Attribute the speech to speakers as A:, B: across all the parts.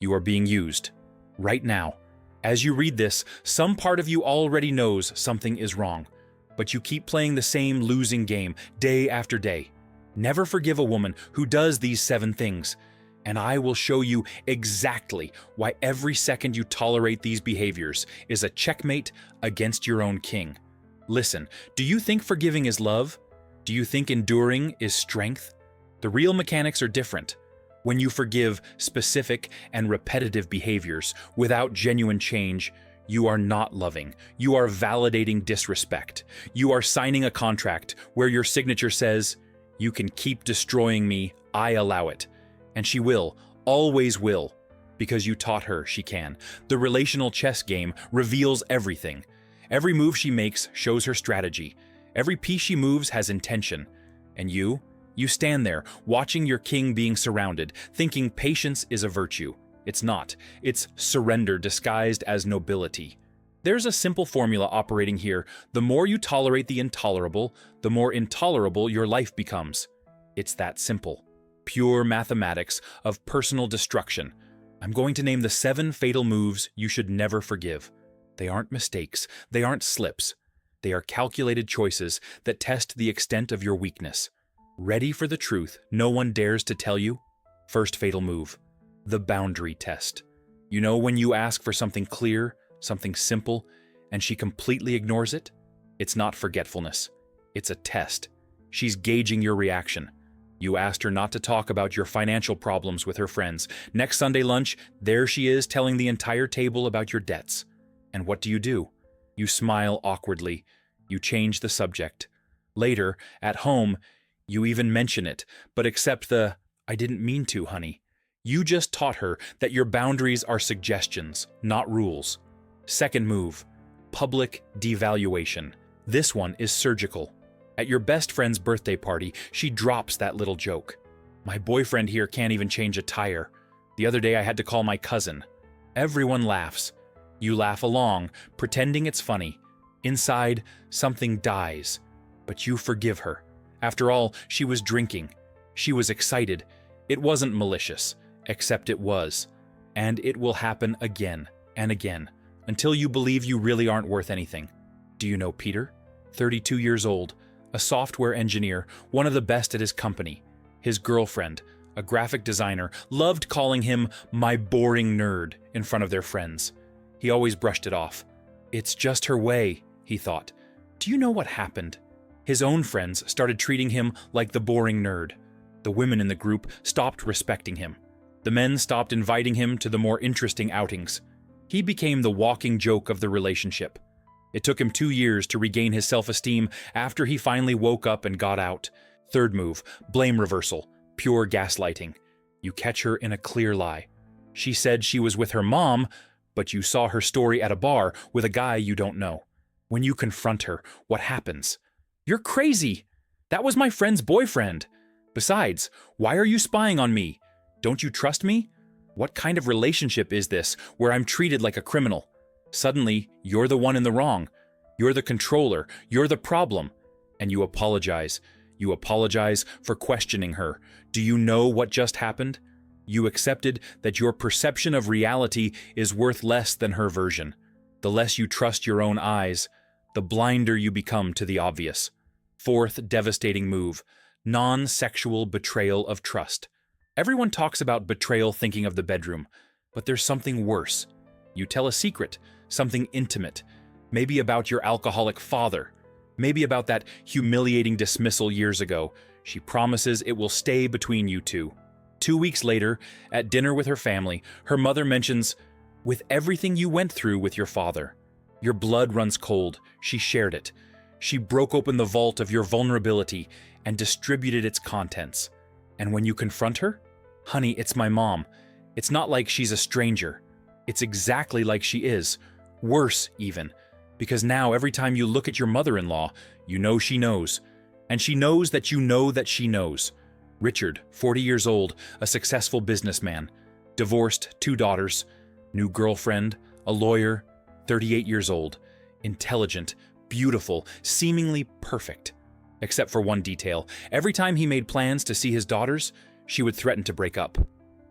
A: You are being used. Right now. As you read this, some part of you already knows something is wrong, but you keep playing the same losing game day after day. Never forgive a woman who does these 7 things, and I will show you exactly why every second you tolerate these behaviors is a checkmate against your own king. Listen, do you think forgiving is love? Do you think enduring is strength? The real mechanics are different. When you forgive specific and repetitive behaviors without genuine change, you are not loving. You are validating disrespect. You are signing a contract where your signature says, "You can keep destroying me, I allow it." And she will, always will, because you taught her she can. The relational chess game reveals everything. Every move she makes shows her strategy. Every piece she moves has intention. And you stand there, watching your king being surrounded, thinking patience is a virtue. It's not. It's surrender disguised as nobility. There's a simple formula operating here. The more you tolerate the intolerable, the more intolerable your life becomes. It's that simple. Pure mathematics of personal destruction. I'm going to name the 7 fatal moves you should never forgive. They aren't mistakes. They aren't slips. They are calculated choices that test the extent of your weakness. Ready for the truth no one dares to tell you? First fatal move. The boundary test. You know when you ask for something clear, something simple, and she completely ignores it? It's not forgetfulness. It's a test. She's gauging your reaction. You asked her not to talk about your financial problems with her friends. Next Sunday lunch, there she is telling the entire table about your debts. And what do? You smile awkwardly. You change the subject. Later, at home, you even mention it, but accept the, "I didn't mean to, honey." You just taught her that your boundaries are suggestions, not rules. Second move, public devaluation. This one is surgical. At your best friend's birthday party, she drops that little joke. "My boyfriend here can't even change a tire. The other day I had to call my cousin." Everyone laughs. You laugh along, pretending it's funny. Inside, something dies. But you forgive her. After all, she was drinking. She was excited. It wasn't malicious, except it was. And it will happen again and again, until you believe you really aren't worth anything. Do you know Peter? 32 years old, a software engineer, one of the best at his company. His girlfriend, a graphic designer, loved calling him "my boring nerd" in front of their friends. He always brushed it off. It's just her way, he thought. Do you know what happened? His own friends started treating him like the boring nerd. The women in the group stopped respecting him. The men stopped inviting him to the more interesting outings. He became the walking joke of the relationship. It took him 2 years to regain his self-esteem after he finally woke up and got out. Third move, blame reversal, pure gaslighting. You catch her in a clear lie. She said she was with her mom, but you saw her story at a bar with a guy you don't know. When you confront her, what happens? "You're crazy! That was my friend's boyfriend. Besides, why are you spying on me? Don't you trust me? What kind of relationship is this where I'm treated like a criminal? Suddenly, you're the one in the wrong. You're the controller. You're the problem." And you apologize. You apologize for questioning her. Do you know what just happened? You accepted that your perception of reality is worth less than her version. The less you trust your own eyes, the blinder you become to the obvious. Fourth devastating move, non-sexual betrayal of trust. Everyone talks about betrayal thinking of the bedroom, but there's something worse. You tell a secret, something intimate, maybe about your alcoholic father, maybe about that humiliating dismissal years ago. She promises it will stay between you two. 2 weeks later, at dinner with her family, her mother mentions, "With everything you went through with your father, your blood runs cold." She shared it. She broke open the vault of your vulnerability and distributed its contents. And when you confront her, "Honey, it's my mom." It's not like she's a stranger. It's exactly like she is. Worse, even. Because now every time you look at your mother-in-law, you know she knows. And she knows that you know that she knows. Richard, 40 years old, a successful businessman. Divorced, 2 daughters. New girlfriend, a lawyer, 38 years old. Intelligent, beautiful, seemingly perfect. Except for one detail. Every time he made plans to see his daughters, she would threaten to break up.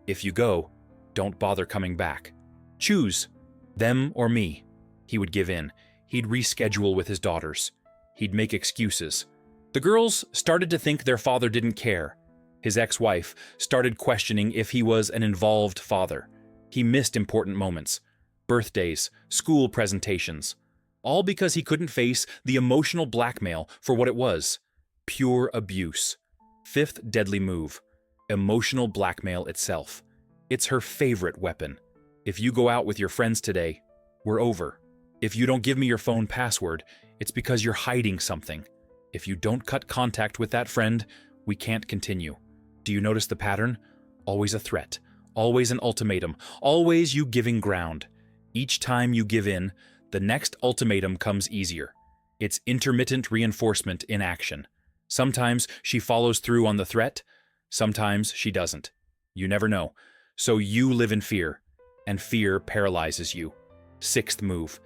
A: "If you go, Don't bother coming back. Choose, them or me. He would give in. He'd reschedule with his daughters. He'd make excuses. The girls started to think their father didn't care. His ex-wife started questioning if he was an involved father. He missed important moments. Birthdays, school presentations. All because he couldn't face the emotional blackmail for what it was. Pure abuse. Fifth deadly move. Emotional blackmail itself. It's her favorite weapon. If you go out with your friends today, we're over. If you don't give me your phone password, it's because you're hiding something. If you don't cut contact with that friend, we can't continue. Do you notice the pattern? Always a threat. Always an ultimatum. Always you giving ground. Each time you give in, the next ultimatum comes easier. It's intermittent reinforcement in action. Sometimes she follows through on the threat. Sometimes she doesn't. You never know. So you live in fear, and fear paralyzes you. Sixth move.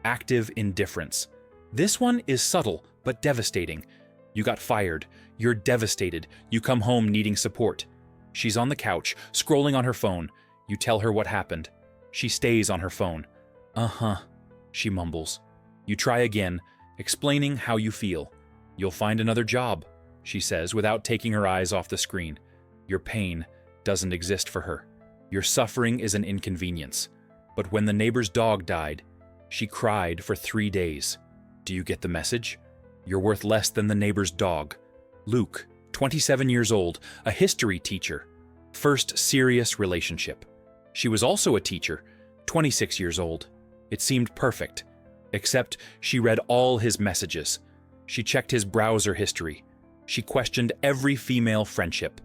A: Active indifference. This one is subtle, but devastating. You got fired. You're devastated. You come home needing support. She's on the couch, scrolling on her phone. You tell her what happened. She stays on her phone. Uh-huh, she mumbles. You try again, explaining how you feel. You'll find another job, she says without taking her eyes off the screen. Your pain doesn't exist for her. Your suffering is an inconvenience. But when the neighbor's dog died, she cried for 3 days. Do you get the message? You're worth less than the neighbor's dog. Luke, 27 years old, a history teacher. First serious relationship. She was also a teacher, 26 years old. It seemed perfect, except she read all his messages. She checked his browser history. She questioned every female friendship.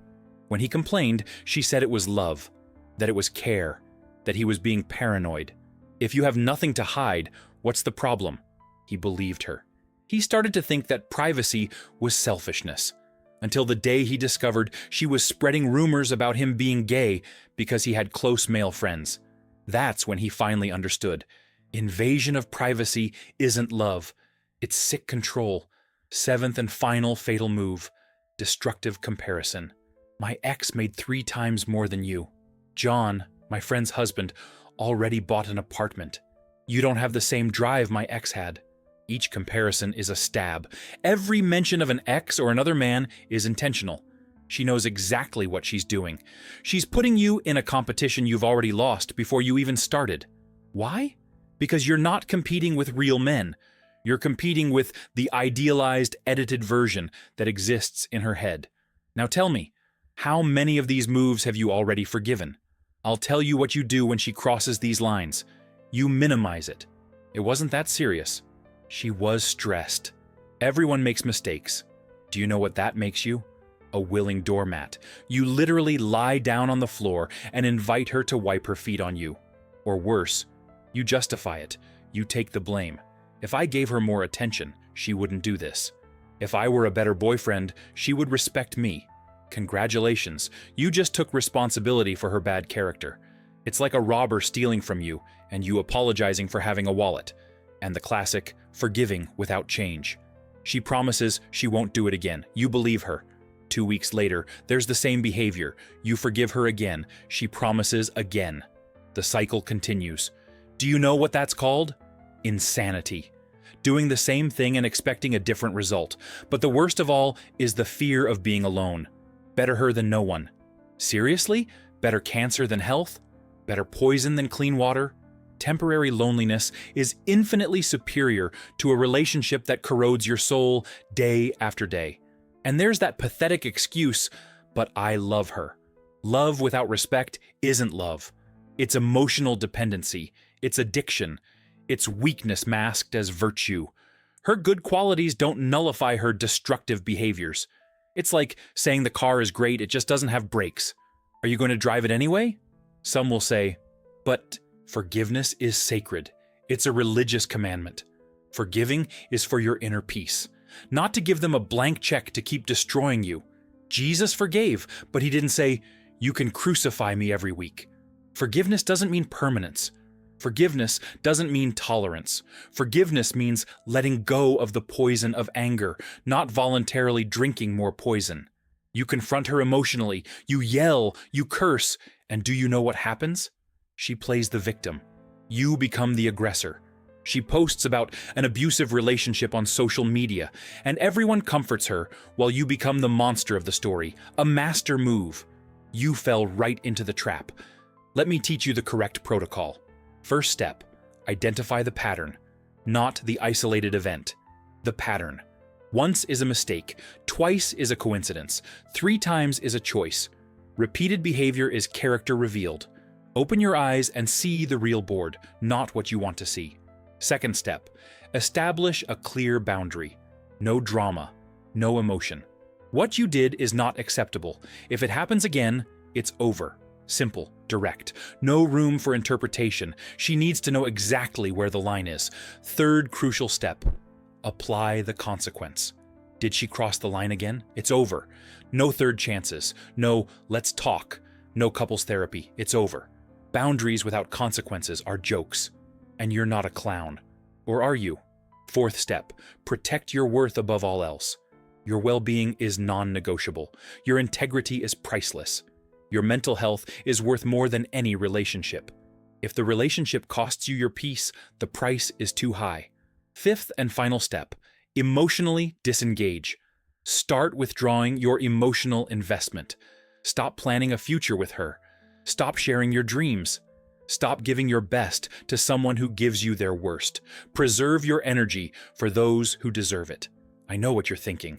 A: When he complained, she said it was love, that it was care, that he was being paranoid. If you have nothing to hide, what's the problem? He believed her. He started to think that privacy was selfishness, until the day he discovered she was spreading rumors about him being gay because he had close male friends. That's when he finally understood. Invasion of privacy isn't love. It's sick control. Seventh and final fatal move. Destructive comparison. My ex made 3 times more than you. John, my friend's husband, already bought an apartment. You don't have the same drive my ex had. Each comparison is a stab. Every mention of an ex or another man is intentional. She knows exactly what she's doing. She's putting you in a competition you've already lost before you even started. Why? Because you're not competing with real men. You're competing with the idealized, edited version that exists in her head. Now tell me, how many of these moves have you already forgiven? I'll tell you what you do when she crosses these lines. You minimize it. It wasn't that serious. She was stressed. Everyone makes mistakes. Do you know what that makes you? A willing doormat. You literally lie down on the floor and invite her to wipe her feet on you. Or worse, you justify it. You take the blame. If I gave her more attention, she wouldn't do this. If I were a better boyfriend, she would respect me. Congratulations, you just took responsibility for her bad character. It's like a robber stealing from you and you apologizing for having a wallet. And the classic, forgiving without change. She promises she won't do it again. You believe her. 2 weeks later, there's the same behavior. You forgive her again. She promises again. The cycle continues. Do you know what that's called? Insanity. Doing the same thing and expecting a different result. But the worst of all is the fear of being alone. Better her than no one. Seriously? Better cancer than health? Better poison than clean water? Temporary loneliness is infinitely superior to a relationship that corrodes your soul day after day. And there's that pathetic excuse, but I love her. Love without respect isn't love. It's emotional dependency. It's addiction. It's weakness masked as virtue. Her good qualities don't nullify her destructive behaviors. It's like saying the car is great, it just doesn't have brakes. Are you going to drive it anyway? Some will say, but forgiveness is sacred. It's a religious commandment. Forgiving is for your inner peace, not to give them a blank check to keep destroying you. Jesus forgave, but he didn't say, you can crucify me every week. Forgiveness doesn't mean permanence. Forgiveness doesn't mean tolerance. Forgiveness means letting go of the poison of anger, not voluntarily drinking more poison. You confront her emotionally, you yell, you curse, and do you know what happens? She plays the victim. You become the aggressor. She posts about an abusive relationship on social media, and everyone comforts her while you become the monster of the story. A master move. You fell right into the trap. Let me teach you the correct protocol. First step, identify the pattern, not the isolated event. The pattern. Once is a mistake, twice is a coincidence, 3 times is a choice. Repeated behavior is character revealed. Open your eyes and see the real board, not what you want to see. Second step, establish a clear boundary. No drama, no emotion. What you did is not acceptable. If it happens again, it's over. Simple, direct. No room for interpretation. She needs to know exactly where the line is. Third crucial step, apply the consequence. Did she cross the line again? It's over. No third chances. No, let's talk. No couples therapy. It's over. Boundaries without consequences are jokes. And you're not a clown. Or are you? Fourth step, protect your worth above all else. Your well-being is non-negotiable. Your integrity is priceless. Your mental health is worth more than any relationship. If the relationship costs you your peace, the price is too high. Fifth and final step, emotionally disengage. Start withdrawing your emotional investment. Stop planning a future with her. Stop sharing your dreams. Stop giving your best to someone who gives you their worst. Preserve your energy for those who deserve it. I know what you're thinking,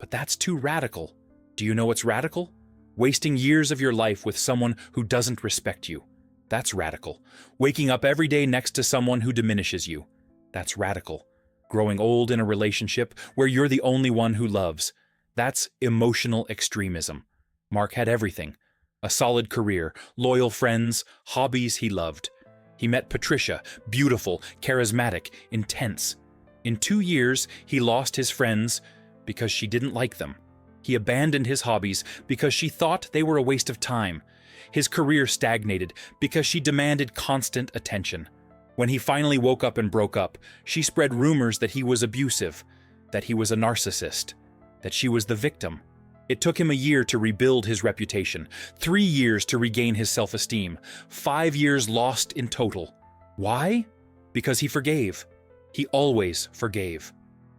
A: but that's too radical. Do you know what's radical? Wasting years of your life with someone who doesn't respect you. That's radical. Waking up every day next to someone who diminishes you. That's radical. Growing old in a relationship where you're the only one who loves. That's emotional extremism. Mark had everything. A solid career, loyal friends, hobbies he loved. He met Patricia, beautiful, charismatic, intense. In 2 years, he lost his friends because she didn't like them. He abandoned his hobbies because she thought they were a waste of time. His career stagnated because she demanded constant attention. When he finally woke up and broke up, she spread rumors that he was abusive, that he was a narcissist, that she was the victim. It took him a year to rebuild his reputation, 3 years to regain his self-esteem, 5 years lost in total. Why? Because he forgave. He always forgave.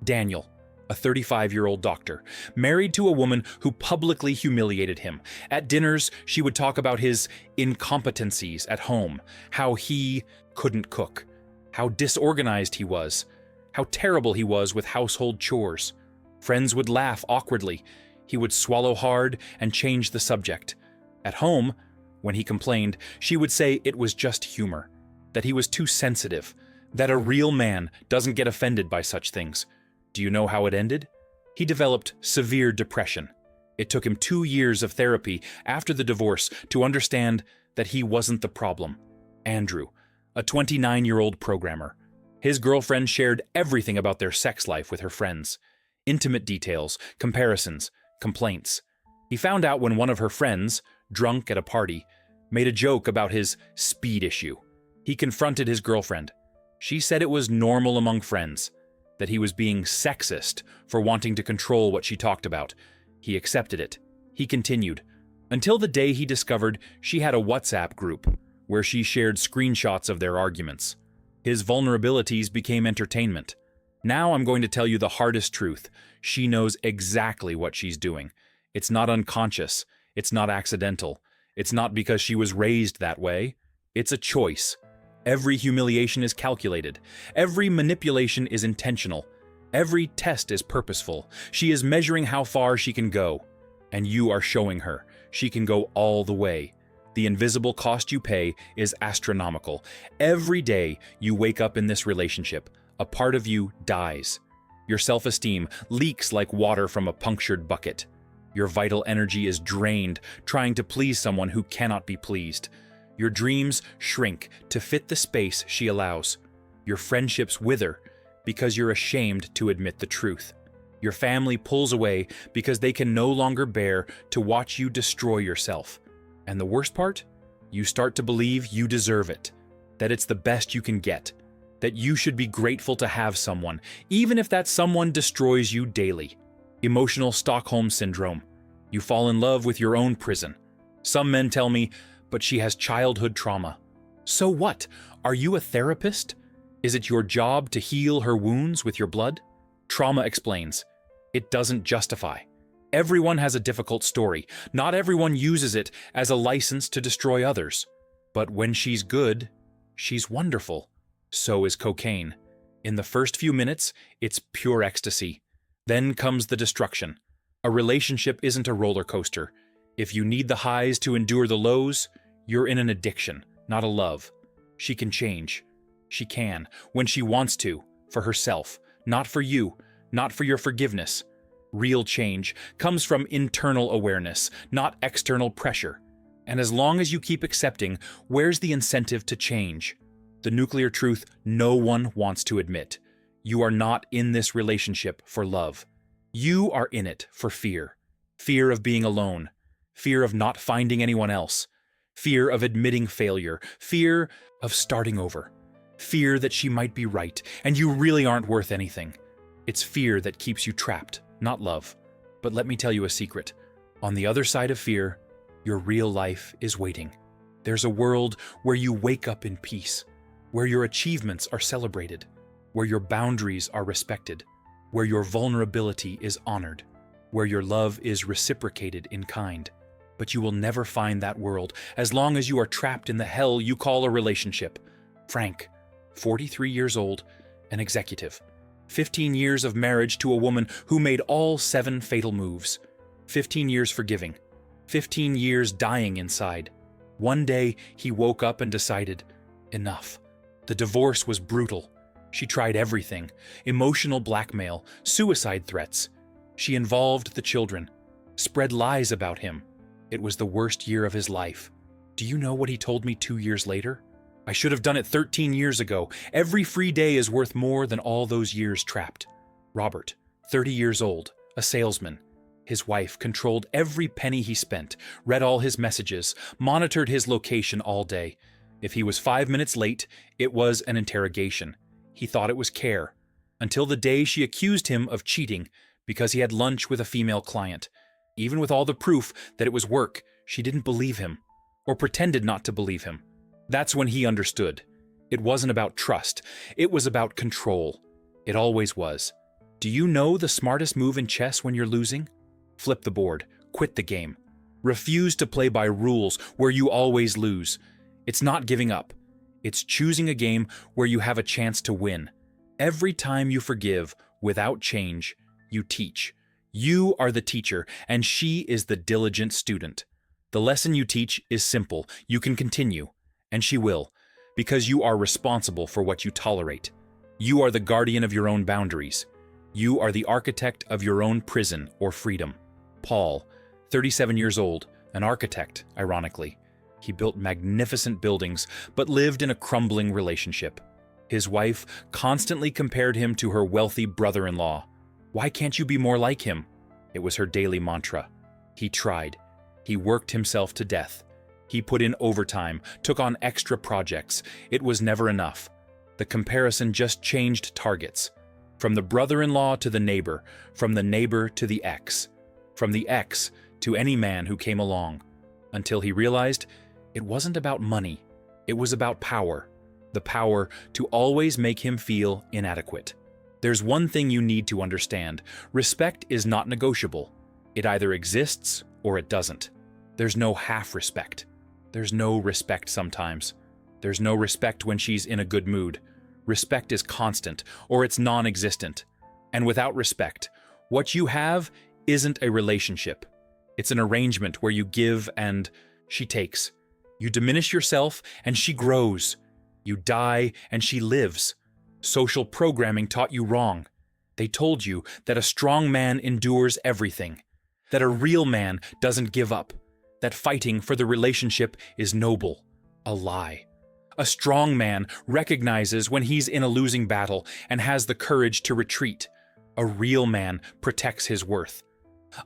A: Daniel, a 35-year-old doctor, married to a woman who publicly humiliated him. At dinners, she would talk about his incompetencies at home, how he couldn't cook, how disorganized he was, how terrible he was with household chores. Friends would laugh awkwardly. He would swallow hard and change the subject. At home, when he complained, she would say it was just humor, that he was too sensitive, that a real man doesn't get offended by such things. Do you know how it ended? He developed severe depression. It took him 2 years of therapy after the divorce to understand that he wasn't the problem. Andrew, a 29-year-old programmer. His girlfriend shared everything about their sex life with her friends. Intimate details, comparisons, complaints. He found out when one of her friends, drunk at a party, made a joke about his speed issue. He confronted his girlfriend. She said it was normal among friends, that he was being sexist for wanting to control what she talked about. He accepted it. He continued, until the day he discovered she had a WhatsApp group where she shared screenshots of their arguments. His vulnerabilities became entertainment. Now I'm going to tell you the hardest truth. She knows exactly what she's doing. It's not unconscious. It's not accidental. It's not because she was raised that way. It's a choice. Every humiliation is calculated. Every manipulation is intentional. Every test is purposeful. She is measuring how far she can go. And you are showing her she can go all the way. The invisible cost you pay is astronomical. Every day you wake up in this relationship, a part of you dies. Your self-esteem leaks like water from a punctured bucket. Your vital energy is drained trying to please someone who cannot be pleased. Your dreams shrink to fit the space she allows. Your friendships wither because you're ashamed to admit the truth. Your family pulls away because they can no longer bear to watch you destroy yourself. And the worst part? You start to believe you deserve it, that it's the best you can get, that you should be grateful to have someone, even if that someone destroys you daily. Emotional Stockholm Syndrome. You fall in love with your own prison. Some men tell me, but she has childhood trauma. So what? Are you a therapist? Is it your job to heal her wounds with your blood? Trauma explains. It doesn't justify. Everyone has a difficult story. Not everyone uses it as a license to destroy others. But when she's good, she's wonderful. So is cocaine. In the first few minutes, it's pure ecstasy. Then comes the destruction. A relationship isn't a roller coaster. If you need the highs to endure the lows, you're in an addiction, not a love. She can change. She can, when she wants to, for herself, not for you, not for your forgiveness. Real change comes from internal awareness, not external pressure. And as long as you keep accepting, where's the incentive to change? The nuclear truth no one wants to admit. You are not in this relationship for love. You are in it for fear. Fear of being alone. Fear of not finding anyone else. Fear of admitting failure. Fear of starting over. Fear that she might be right, and you really aren't worth anything. It's fear that keeps you trapped, not love. But let me tell you a secret. On the other side of fear, your real life is waiting. There's a world where you wake up in peace, where your achievements are celebrated, where your boundaries are respected, where your vulnerability is honored, where your love is reciprocated in kind. But you will never find that world as long as you are trapped in the hell you call a relationship. Frank, 43 years old, an executive. 15 years of marriage to a woman who made all 7 fatal moves. 15 years forgiving. 15 years dying inside. One day, he woke up and decided, enough. The divorce was brutal. She tried everything. Emotional blackmail, suicide threats. She involved the children, spread lies about him. It was the worst year of his life. Do you know what he told me 2 years later? I should have done it 13 years ago. Every free day is worth more than all those years trapped. Robert, 30 years old, a salesman. His wife controlled every penny he spent, read all his messages, monitored his location all day. If he was 5 minutes late, it was an interrogation. He thought it was care. Until the day she accused him of cheating because he had lunch with a female client. Even with all the proof that it was work, she didn't believe him, or pretended not to believe him. That's when he understood. It wasn't about trust. It was about control. It always was. Do you know the smartest move in chess when you're losing? Flip the board. Quit the game. Refuse to play by rules where you always lose. It's not giving up. It's choosing a game where you have a chance to win. Every time you forgive without change, you teach. You are the teacher, and she is the diligent student. The lesson you teach is simple. You can continue. And she will, because you are responsible for what you tolerate. You are the guardian of your own boundaries. You are the architect of your own prison or freedom. Paul, 37 years old, an architect, ironically. He built magnificent buildings, but lived in a crumbling relationship. His wife constantly compared him to her wealthy brother-in-law. Why can't you be more like him? It was her daily mantra. He tried. He worked himself to death. He put in overtime, took on extra projects. It was never enough. The comparison just changed targets. From the brother-in-law to the neighbor, from the neighbor to the ex, from the ex to any man who came along, until he realized it wasn't about money. It was about power. The power to always make him feel inadequate. There's one thing you need to understand. Respect is not negotiable. It either exists or it doesn't. There's no half respect. There's no respect sometimes. There's no respect when she's in a good mood. Respect is constant, or it's non-existent. And without respect, what you have isn't a relationship. It's an arrangement where you give and she takes. You diminish yourself and she grows. You die and she lives. Social programming taught you wrong. They told you that a strong man endures everything, that a real man doesn't give up, that fighting for the relationship is noble. A lie. A strong man recognizes when he's in a losing battle and has the courage to retreat. A real man protects his worth.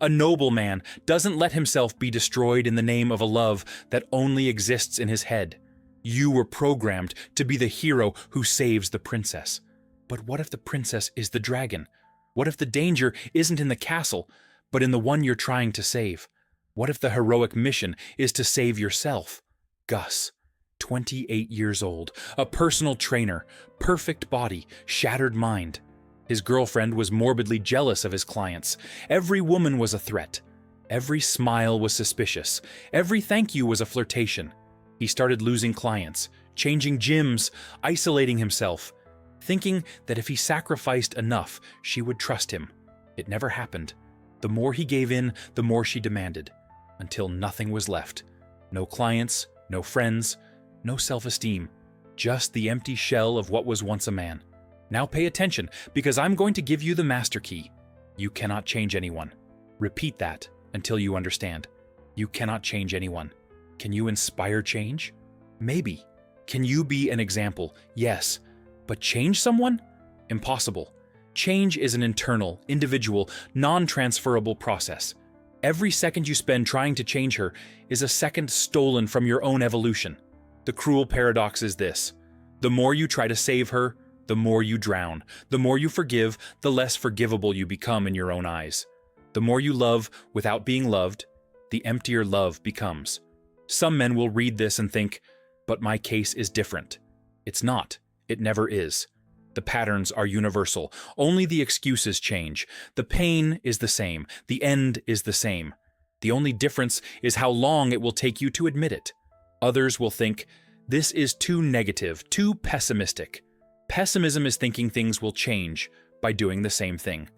A: A noble man doesn't let himself be destroyed in the name of a love that only exists in his head. You were programmed to be the hero who saves the princess. But what if the princess is the dragon? What if the danger isn't in the castle, but in the one you're trying to save? What if the heroic mission is to save yourself? Gus, 28 years old, a personal trainer, perfect body, shattered mind. His girlfriend was morbidly jealous of his clients. Every woman was a threat. Every smile was suspicious. Every thank you was a flirtation. He started losing clients, changing gyms, isolating himself, thinking that if he sacrificed enough, she would trust him. It never happened. The more he gave in, the more she demanded, until nothing was left. No clients, no friends, no self-esteem, just the empty shell of what was once a man. Now pay attention, because I'm going to give you the master key. You cannot change anyone. Repeat that until you understand. You cannot change anyone. Can you inspire change? Maybe. Can you be an example? Yes. But change someone? Impossible. Change is an internal, individual, non-transferable process. Every second you spend trying to change her is a second stolen from your own evolution. The cruel paradox is this: the more you try to save her, the more you drown. The more you forgive, the less forgivable you become in your own eyes. The more you love without being loved, the emptier love becomes. Some men will read this and think, but my case is different. It's not. It never is. The patterns are universal. Only the excuses change. The pain is the same. The end is the same. The only difference is how long it will take you to admit it. Others will think, this is too negative, too pessimistic. Pessimism is thinking things will change by doing the same thing.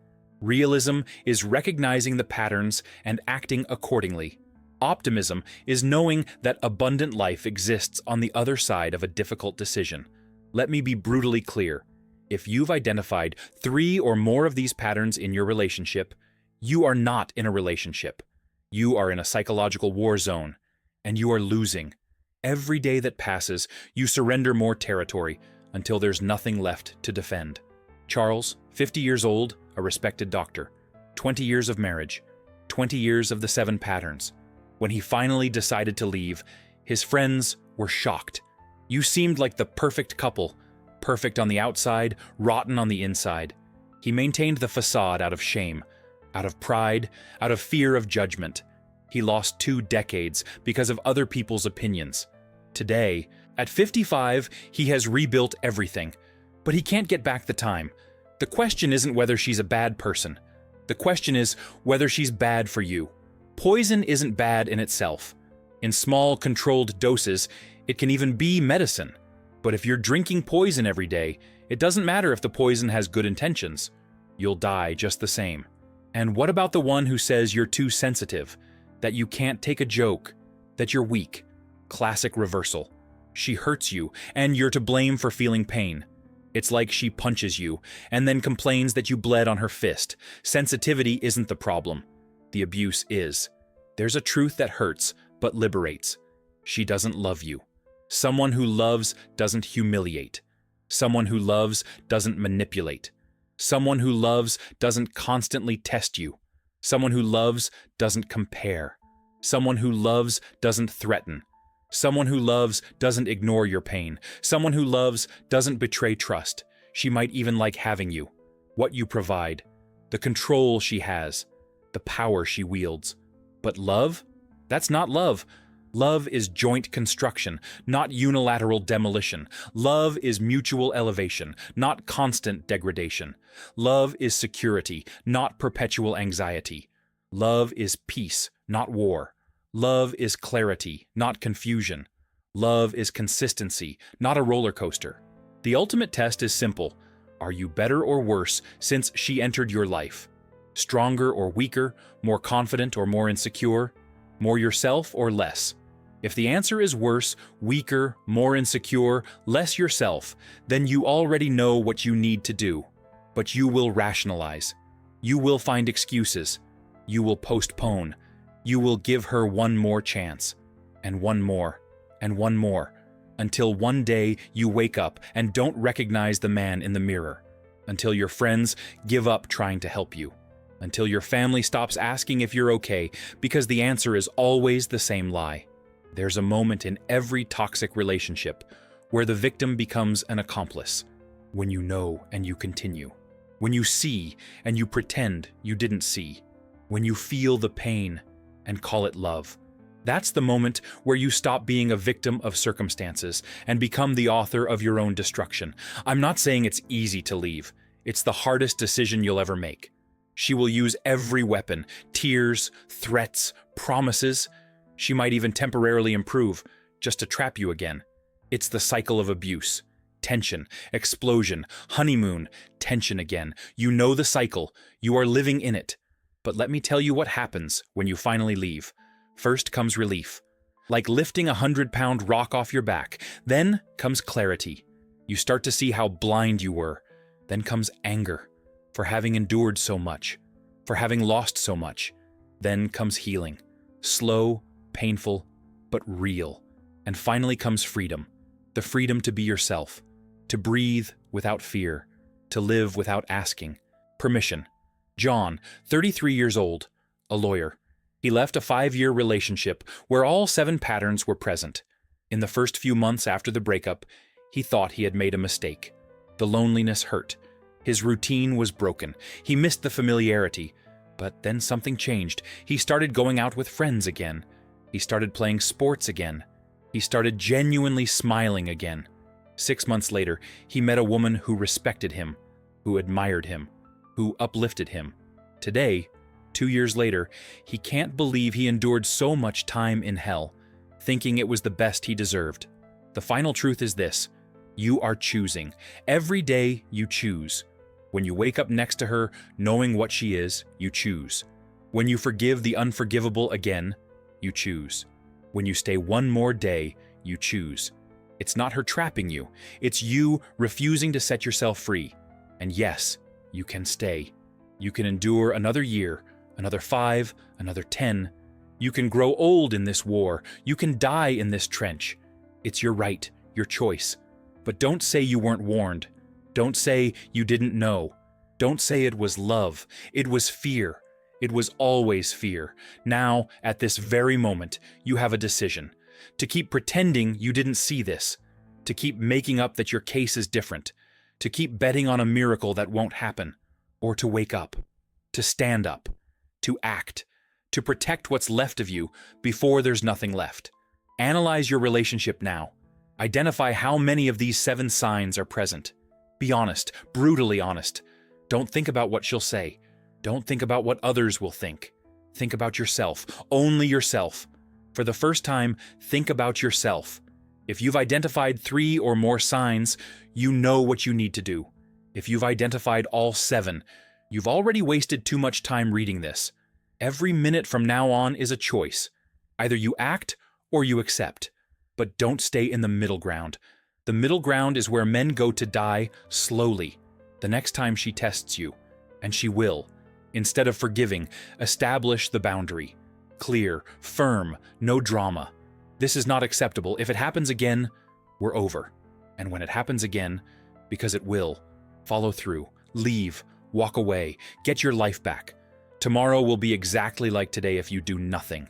A: Realism is recognizing the patterns and acting accordingly. Optimism is knowing that abundant life exists on the other side of a difficult decision. Let me be brutally clear. If you've identified 3 or more of these patterns in your relationship, you are not in a relationship. You are in a psychological war zone, and you are losing. Every day that passes, you surrender more territory until there's nothing left to defend. Charles, 50 years old, a respected doctor, 20 years of marriage, 20 years of the 7 patterns. When he finally decided to leave, his friends were shocked. You seemed like the perfect couple, perfect on the outside, rotten on the inside. He maintained the facade out of shame, out of pride, out of fear of judgment. He lost 2 decades because of other people's opinions. Today, at 55, he has rebuilt everything, but he can't get back the time. The question isn't whether she's a bad person. The question is whether she's bad for you. Poison isn't bad in itself. In small, controlled doses, it can even be medicine. But if you're drinking poison every day, it doesn't matter if the poison has good intentions. You'll die just the same. And what about the one who says you're too sensitive, that you can't take a joke, that you're weak? Classic reversal. She hurts you, and you're to blame for feeling pain. It's like she punches you, and then complains that you bled on her fist. Sensitivity isn't the problem. The abuse is. There's a truth that hurts, but liberates. She doesn't love you. Someone who loves doesn't humiliate. Someone who loves doesn't manipulate. Someone who loves doesn't constantly test you. Someone who loves doesn't compare. Someone who loves doesn't threaten. Someone who loves doesn't ignore your pain. Someone who loves doesn't betray trust. She might even like having you, what you provide, the control she has, the power she wields. But love? That's not love. Love is joint construction, not unilateral demolition. Love is mutual elevation, not constant degradation. Love is security, not perpetual anxiety. Love is peace, not war. Love is clarity, not confusion. Love is consistency, not a roller coaster. The ultimate test is simple. Are you better or worse since she entered your life? Stronger or weaker, more confident or more insecure? More yourself or less? If the answer is worse, weaker, more insecure, less yourself, then you already know what you need to do. But you will rationalize. You will find excuses. You will postpone. You will give her one more chance, and one more, and one more, until one day you wake up and don't recognize the man in the mirror, until your friends give up trying to help you, until your family stops asking if you're okay, because the answer is always the same lie. There's a moment in every toxic relationship where the victim becomes an accomplice, when you know and you continue, when you see and you pretend you didn't see, when you feel the pain and call it love, That's the moment where you stop being a victim of circumstances and become the author of your own destruction. I'm not saying it's easy to leave. It's the hardest decision you'll ever make. She will use every weapon, tears, threats, promises. She might even temporarily improve, just to trap you again. It's the cycle of abuse. Tension, explosion, honeymoon, tension again. You know the cycle. You are living in it. But let me tell you what happens when you finally leave. First comes relief. Like lifting a 100-pound rock off your back. Then comes clarity. You start to see how blind you were. Then comes anger for having endured so much, for having lost so much. Then comes healing. Slow, painful, but real. And finally comes freedom. The freedom to be yourself. To breathe without fear. To live without asking. Permission. John, 33 years old, a lawyer. He left a 5-year relationship where all 7 patterns were present. In the first few months after the breakup, he thought he had made a mistake. The loneliness hurt. His routine was broken. He missed the familiarity. But then something changed. He started going out with friends again. He started playing sports again. He started genuinely smiling again. 6 months later, he met a woman who respected him, who admired him, who uplifted him. Today, 2 years later, he can't believe he endured so much time in hell, thinking it was the best he deserved. The final truth is this: you are choosing. Every day you choose. When you wake up next to her, knowing what she is, you choose. When you forgive the unforgivable again, you choose. When you stay one more day, you choose. It's not her trapping you. It's you refusing to set yourself free. And yes, you can stay. You can endure another year, another 5, another 10. You can grow old in this war. You can die in this trench. It's your right, your choice. But don't say you weren't warned. Don't say you didn't know. Don't say it was love. It was fear. It was always fear. Now, at this very moment, you have a decision. To keep pretending you didn't see this. To keep making up that your case is different. To keep betting on a miracle that won't happen. Or to wake up. To stand up. To act. To protect what's left of you before there's nothing left. Analyze your relationship now. Identify how many of these 7 signs are present. Be honest, brutally honest. Don't think about what she'll say. Don't think about what others will think. Think about yourself, only yourself. For the first time, think about yourself. If you've identified 3 or more signs, you know what you need to do. If you've identified all 7, you've already wasted too much time reading this. Every minute from now on is a choice. Either you act or you accept. But don't stay in the middle ground. The middle ground is where men go to die slowly. The next time she tests you, and she will. Instead of forgiving, establish the boundary. Clear, firm, no drama. This is not acceptable. If it happens again, we're over. And when it happens again, because it will, follow through, leave, walk away, get your life back. Tomorrow will be exactly like today if you do nothing.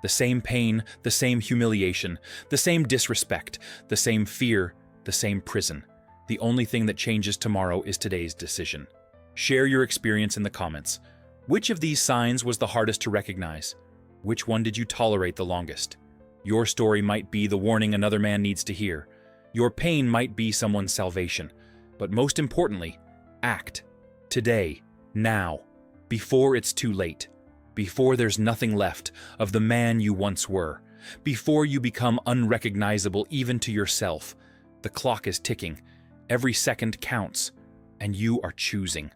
A: The same pain, the same humiliation, the same disrespect, the same fear, the same prison. The only thing that changes tomorrow is today's decision. Share your experience in the comments. Which of these signs was the hardest to recognize? Which one did you tolerate the longest? Your story might be the warning another man needs to hear. Your pain might be someone's salvation. But most importantly, act. Today, now, before it's too late. Before there's nothing left of the man you once were. Before you become unrecognizable even to yourself. The clock is ticking. Every second counts. And you are choosing.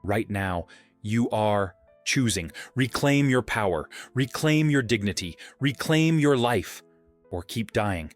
A: Right now, you are choosing. Reclaim your power. Reclaim your dignity. Reclaim your life. Or keep dying.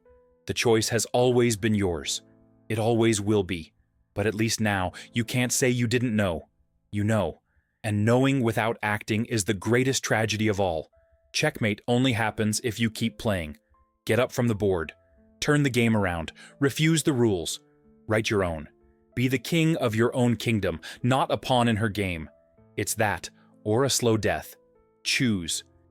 A: The choice has always been yours. It always will be. But at least now, you can't say you didn't know. You know. And knowing without acting is the greatest tragedy of all. Checkmate only happens if you keep playing. Get up from the board. Turn the game around. Refuse the rules. Write your own. Be the king of your own kingdom, not a pawn in her game. It's that, or a slow death. Choose.